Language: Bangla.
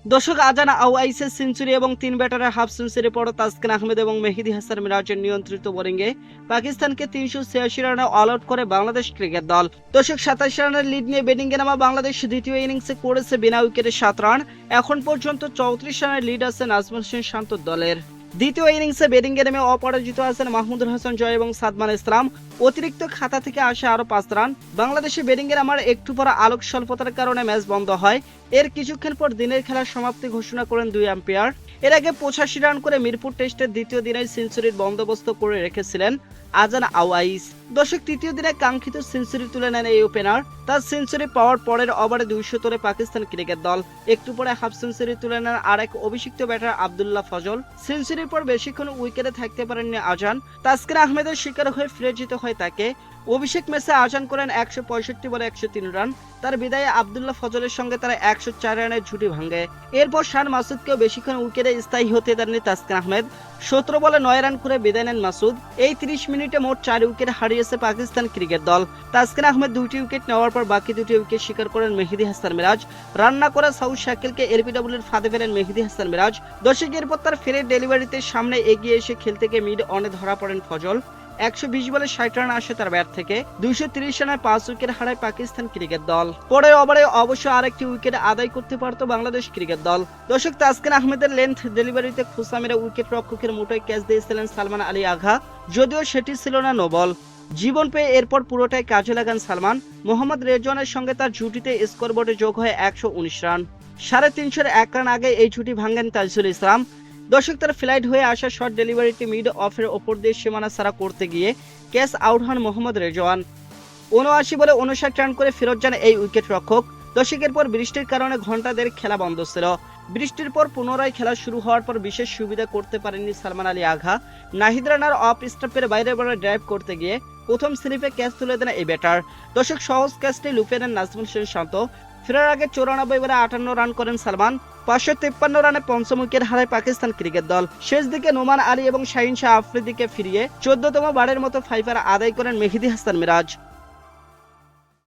দর্শক, আজানা আওয়াইসের সেঞ্চুরি এবং 3 ব্যাটারের হাফ সেঞ্চুরি পর তাসকিন আহমেদ এবং মেহেদী হাসান মিরাজের নিয়ন্ত্রিত বোলিংয়ে পাকিস্তানকে 386 রানে অল আউট করে বাংলাদেশ ক্রিকেট দল। দর্শক, 27 রানের লিড নিয়ে ব্যাটিংয়ে নামা বাংলাদেশ দ্বিতীয় ইনিংসে করেছে বিনা উইকেটে 7 রান। এখন পর্যন্ত 34 রানের লিড আছে নাজমুল হোসেন শান্তর দলের। দ্বিতীয় ইনিংসে ব্যাটিংয়ে নেমে অপরাজিত আছেন মাহমুদুল হাসান জয় এবং সাদমান ইসলাম। অতিরিক্ত খাতা থেকে আসে আরো 5 রান। বাংলাদেশে ব্যাটিংয়ে নামার একটু পর আলোক স্বল্পতার কারণে ম্যাচ বন্ধ হয়। এর কিছুক্ষণ পর দিনের খেলার সমাপ্তি ঘোষণা করেন 2 আম্পায়ার। এর আগে 85 রান করে মিরপুর টেস্টের দ্বিতীয় দিনে সেঞ্চুরির বন্দোবস্ত করে রেখেছিলেন আজানা আওয়াইস। দর্শক, তৃতীয় দিনে কাঙ্ক্ষিত সেঞ্চুরি তুলে নেন এই ওপেনার। তার সেঞ্চুরি পাওয়ার পরের ওভারে 200 তোলে পাকিস্তান ক্রিকেট দল। একটু পরে হাফ সেঞ্চুরি তুলে নেন আরেক অভিষিক্ত ব্যাটার আব্দুল্লাহ ফজল। সেঞ্চুরির পর বেশিক্ষণ উইকেটে থাকতে পারেননি আজান। তাসকিন আহমেদের শিকার হয়ে ফিরে যেতে হয় তাকে। অভিষেক ম্যাচে আজান করেন 165 বলে 103 রান। তার বিদায়ে আব্দুল্লাহ ফজলের সঙ্গে তারা 104 রানের জুটি ভাঙে। এরপর শান মাসুদকেও বেশিক্ষণ উইকেটে স্থায়ী হতে দেননি তাসকিন আহমেদ। 17 বলে 9 রান করে বিদায় নেন মাসুদ। এই 30 মিনিটে মোট 4 উইকেট হারিয়েছে পাকিস্তান ক্রিকেট দল। তাসকিন আহমেদ 2টি উইকেট নেওয়ার পর বাকি 2টি উইকেট শিকার করেন মেহেদী হাসান মিরাজ। রান্না করা সাউথ শাকিলকে এলবিডব্লিউর ফাঁদে ফেলেন মেহেদী হাসান মিরাজ। দর্শকের পর তার ফেরের ডেলিভারিতে সামনে এগিয়ে এসে খেল থেকে মিড অনে ধরা পড়েন ফজল। 120 বলে 60 রান আসে তার ব্যাট থেকে। 230 রানে 5 উইকেট হারায় পাকিস্তান ক্রিকেট দল। পরের ওভারে অবশ্য আরেকটি উইকেট আদায় করতে পারত বাংলাদেশ ক্রিকেট দল। দর্শক, তাসকিন আহমেদের লেন্থ ডেলিভারিতে খুসা মেরে উইকেট রক্ষকের মুঠোয় ক্যাচ দিয়েছিলেন সালমান আলী আগা। যদিও সেটি ছিল না নো বল। জীবন পেয়ে এরপর পুরোটাই কাজে লাগান সালমান। মোহাম্মদ রেজওয়ানের সঙ্গে তার জুটিতে স্কোরবোর্ডে যোগ হয় 119 রান। 351 রান আগে এই জুটি ভাঙেন তাইজুল ইসলাম। দর্শক, তার ফ্লাইট হয়ে আসা শর্ট ডেলিভারিটি মিড অফের ওপর দিয়ে সীমানা ছাড়া করতে গিয়ে ক্যাচ আউট হন মোহাম্মদ রেজওয়ান। 79 বলে 59 রান করে ফেরত যান এই উইকেট রক্ষক। দর্শকের পর বৃষ্টির কারণে ঘন্টা দেড়েক খেলা বন্ধ ছিল। বৃষ্টির পর পুনরায় খেলা শুরু হওয়ার পর বিশেষ সুবিধা করতে পারেননি সালমান আলী আগা। নাহিদ রানার অফ স্টাম্পের বাইরে বলে ড্রাইভ করতে গিয়ে প্রথম স্লিপে ক্যাচ তুলে দেন এই ব্যাটার। দর্শক, সহজ ক্যাচটি লুপে নেন নাজমুল হোসেন শান্ত। ফেরার আগে 94 বলে 58 রান করেন সালমান। 553 রানে পঞ্চম উইকেট হারায় পাকিস্তান ক্রিকেট দল। শেষ দিকে নোমান আলী এবং শাহিন শাহ আফ্রিদিকে ফিরিয়ে 14তম বারের মতো ফাইফার আদায় করেন মেহেদী হাসান মিরাজ।